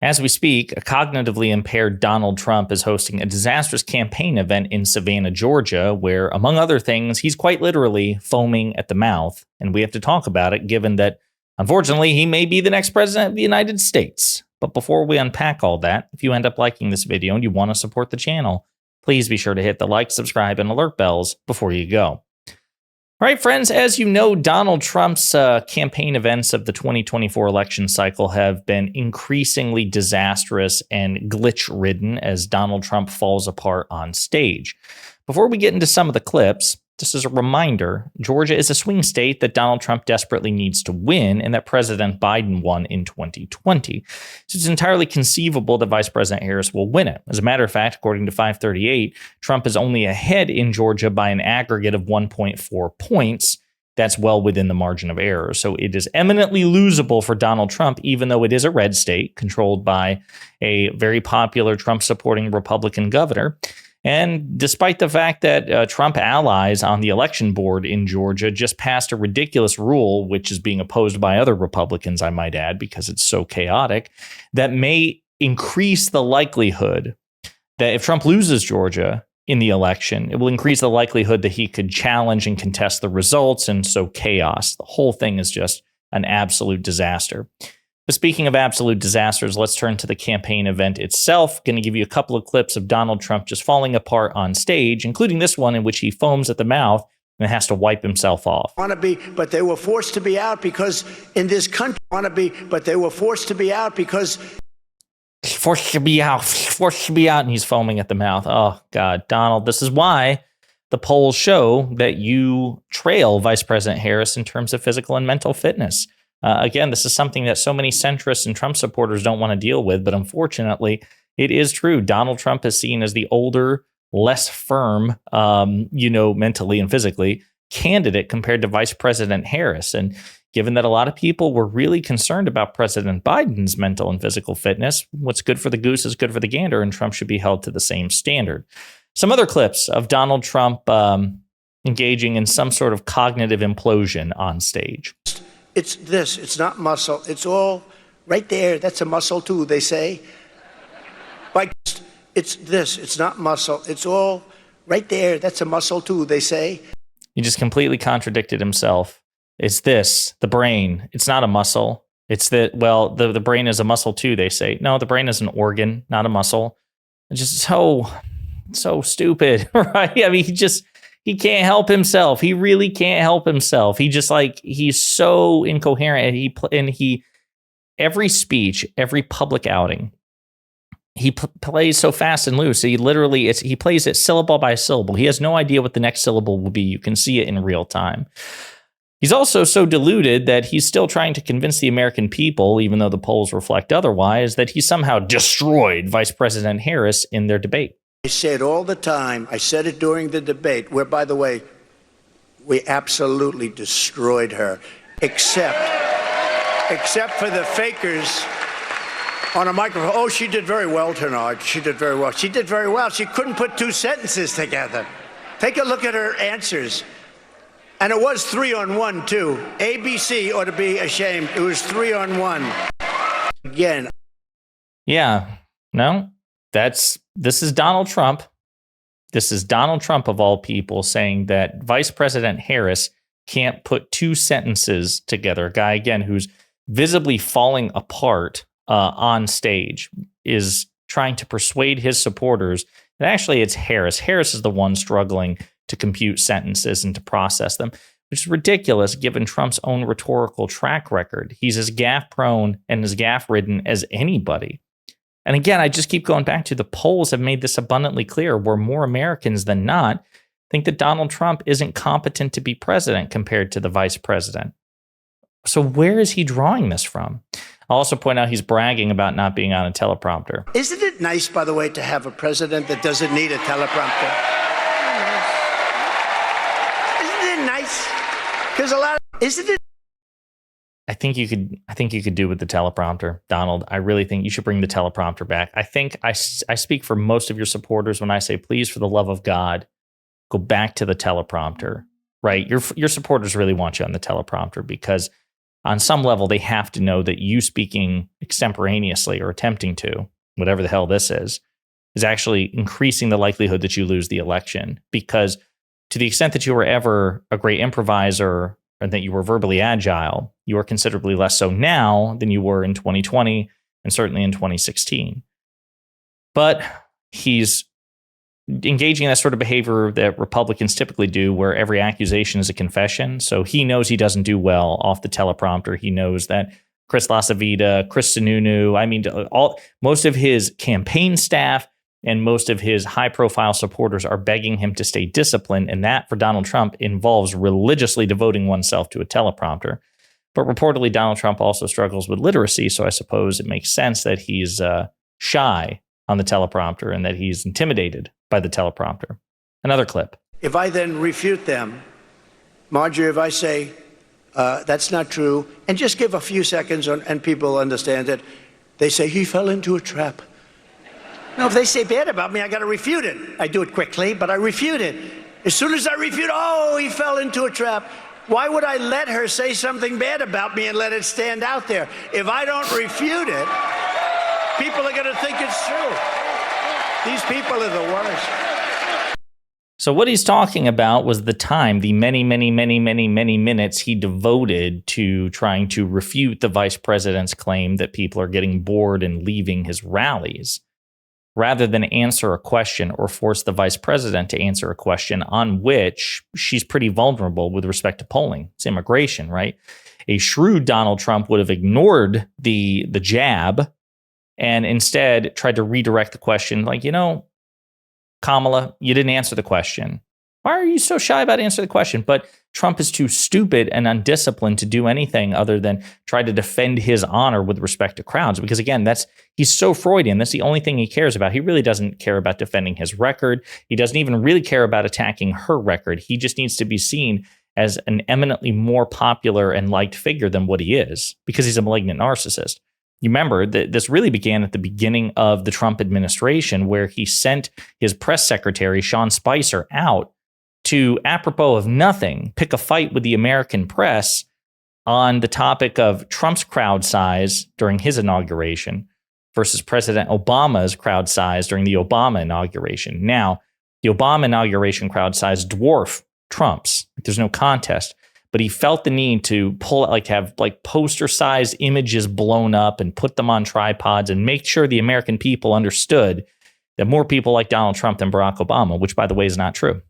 As we speak, a cognitively impaired Donald Trump is hosting a disastrous campaign event in Savannah, Georgia, where, among other things, he's quite literally foaming at the mouth. And we have to talk about it, given that, unfortunately, he may be the next president of the United States. But before we unpack all that, if you end up liking this video and you want to support the channel, please be sure to hit the like, subscribe, and alert bells before you go. All right, friends, as you know, Donald Trump's campaign events of the 2024 election cycle have been increasingly disastrous and glitch-ridden as Donald Trump falls apart on stage. Before we get into some of the clips, just as a reminder, Georgia is a swing state that Donald Trump desperately needs to win and that President Biden won in 2020. So it's entirely conceivable that Vice President Harris will win it. As a matter of fact, according to 538, Trump is only ahead in Georgia by an aggregate of 1.4 points. That's well within the margin of error. So it is eminently losable for Donald Trump, even though it is a red state controlled by a very popular Trump-supporting Republican governor. And despite the fact that Trump allies on the election board in Georgia just passed a ridiculous rule, which is being opposed by other Republicans, I might add, because it's so chaotic, that may increase the likelihood that if Trump loses Georgia in the election, it will increase the likelihood that he could challenge and contest the results. And so chaos. The whole thing is just an absolute disaster. But speaking of absolute disasters, let's turn to the campaign event itself. Going to give you a couple of clips of Donald Trump just falling apart on stage, including this one in which he foams at the mouth and has to wipe himself off. But they were forced to be out because in this country, but they were forced to be out because... Forced to be out, and he's foaming at the mouth. Oh, God, Donald, this is why the polls show that you trail Vice President Harris in terms of physical and mental fitness. Again, this is something that so many centrists and Trump supporters don't want to deal with, but unfortunately, it is true. Donald Trump is seen as the older, less firm, mentally and physically candidate compared to Vice President Harris. And given that a lot of people were really concerned about President Biden's mental and physical fitness, what's good for the goose is good for the gander, and Trump should be held to the same standard. Some other clips of Donald Trump engaging in some sort of cognitive implosion on stage. It's this, it's not muscle. It's all right there. That's a muscle too, they say. It's this, it's not muscle. It's all right there. That's a muscle too, they say. He just completely contradicted himself. It's this, the brain. It's not a muscle. It's that, well, the brain is a muscle too, they say. No, the brain is an organ, not a muscle. It's just so stupid, right? I mean, he can't help himself. He really can't help himself. He's so incoherent. And every speech, every public outing, he plays so fast and loose. He plays it syllable by syllable. He has no idea what the next syllable will be. You can see it in real time. He's also so deluded that he's still trying to convince the American people, even though the polls reflect otherwise, that he somehow destroyed Vice President Harris in their debate. I say it all the time. I said it during the debate, where, by the way, we absolutely destroyed her, except for the fakers on a microphone. Oh, she did very well tonight. She did very well. She did very well. She couldn't put two sentences together. Take a look at her answers. And it was 3-on-1, too. ABC ought to be ashamed. It was 3-on-1. Again. Yeah. No? This is Donald Trump. This is Donald Trump, of all people, saying that Vice President Harris can't put two sentences together. A guy, again, who's visibly falling apart on stage, is trying to persuade his supporters that actually it's Harris. Harris is the one struggling to compute sentences and to process them, which is ridiculous given Trump's own rhetorical track record. He's as gaffe-prone and as gaffe-ridden as anybody. And again, I just keep going back to the polls have made this abundantly clear, where more Americans than not think that Donald Trump isn't competent to be president compared to the vice president. So where is he drawing this from? I'll also point out he's bragging about not being on a teleprompter. Isn't it nice, by the way, to have a president that doesn't need a teleprompter? Isn't it nice? Because isn't it? I think you could do with the teleprompter, Donald. I really think you should bring the teleprompter back. I think I speak for most of your supporters when I say, please, for the love of God, go back to the teleprompter, right? Your supporters really want you on the teleprompter because on some level, they have to know that you speaking extemporaneously or attempting to, whatever the hell this is actually increasing the likelihood that you lose the election. Because to the extent that you were ever a great improviser or that you were verbally agile, you are considerably less so now than you were in 2020 and certainly in 2016. But he's engaging in that sort of behavior that Republicans typically do, where every accusation is a confession. So he knows he doesn't do well off the teleprompter. He knows that Chris LaSavita, Chris Sununu, most of his campaign staff and most of his high-profile supporters are begging him to stay disciplined, and that, for Donald Trump, involves religiously devoting oneself to a teleprompter. But reportedly, Donald Trump also struggles with literacy, so I suppose it makes sense that he's shy on the teleprompter and that he's intimidated by the teleprompter. Another clip. If I then refute them, Marjorie, if I say that's not true, and just give a few seconds and people understand it, they say he fell into a trap. No, if they say bad about me, I got to refute it. I do it quickly, but I refute it. As soon as I refute, oh, he fell into a trap. Why would I let her say something bad about me and let it stand out there? If I don't refute it, people are going to think it's true. These people are the worst. So what he's talking about was the time, the many minutes he devoted to trying to refute the vice president's claim that people are getting bored and leaving his rallies, rather than answer a question or force the vice president to answer a question on which she's pretty vulnerable with respect to polling. It's immigration, right? A shrewd Donald Trump would have ignored the jab and instead tried to redirect the question like, Kamala, you didn't answer the question. Why are you so shy about answering the question? But Trump is too stupid and undisciplined to do anything other than try to defend his honor with respect to crowds. Because again, he's so Freudian. That's the only thing he cares about. He really doesn't care about defending his record. He doesn't even really care about attacking her record. He just needs to be seen as an eminently more popular and liked figure than what he is, because he's a malignant narcissist. You remember that this really began at the beginning of the Trump administration, where he sent his press secretary, Sean Spicer, out to, apropos of nothing, pick a fight with the American press on the topic of Trump's crowd size during his inauguration versus President Obama's crowd size during the Obama inauguration. Now, the Obama inauguration crowd size dwarfed Trump's. There's no contest. But he felt the need to have poster-sized images blown up and put them on tripods and make sure the American people understood that more people like Donald Trump than Barack Obama, which, by the way, is not true.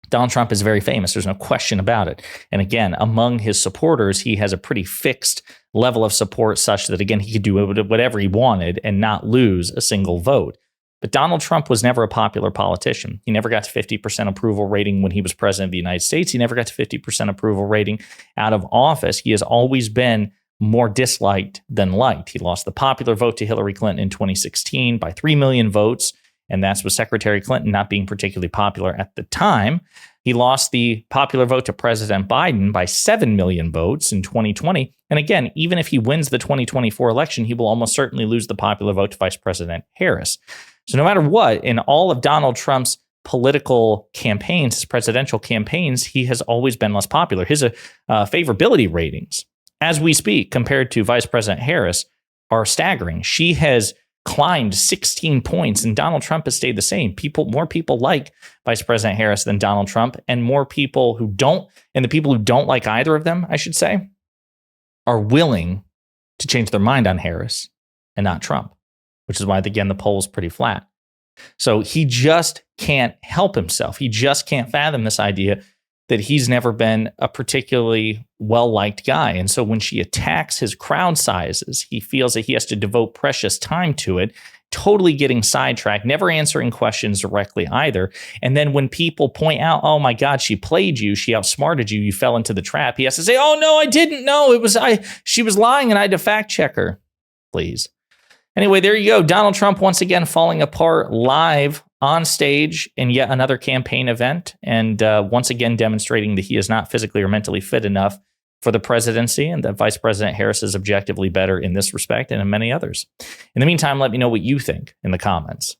Donald Trump is very famous. There's no question about it. And again, among his supporters, he has a pretty fixed level of support such that, again, he could do whatever he wanted and not lose a single vote. But Donald Trump was never a popular politician. He never got to 50% approval rating when he was president of the United States. He never got to 50% approval rating out of office. He has always been more disliked than liked. He lost the popular vote to Hillary Clinton in 2016 by 3 million votes, and that's with Secretary Clinton not being particularly popular at the time. He lost the popular vote to President Biden by 7 million votes in 2020. And again, even if he wins the 2024 election, he will almost certainly lose the popular vote to Vice President Harris. So no matter what, in all of Donald Trump's political campaigns, his presidential campaigns, he has always been less popular. His favorability ratings, as we speak, compared to Vice President Harris, are staggering. She has climbed 16 points, and Donald Trump has stayed the same. More people like Vice President Harris than Donald Trump, and more people who don't, and the people who don't like either of them, I should say, are willing to change their mind on Harris and not Trump, which is why, again, the poll is pretty flat. So he just can't help himself. He just can't fathom this idea that he's never been a particularly well-liked guy. And so when she attacks his crowd sizes, he feels that he has to devote precious time to it, totally getting sidetracked, never answering questions directly either. And then when people point out, oh my God, she played you, she outsmarted you, you fell into the trap, he has to say, oh no, I didn't know. She was lying and I had to fact check her. Please. Anyway, there you go. Donald Trump once again falling apart live on stage in yet another campaign event, and once again demonstrating that he is not physically or mentally fit enough for the presidency, and that Vice President Harris is objectively better in this respect and in many others. In the meantime, let me know what you think in the comments.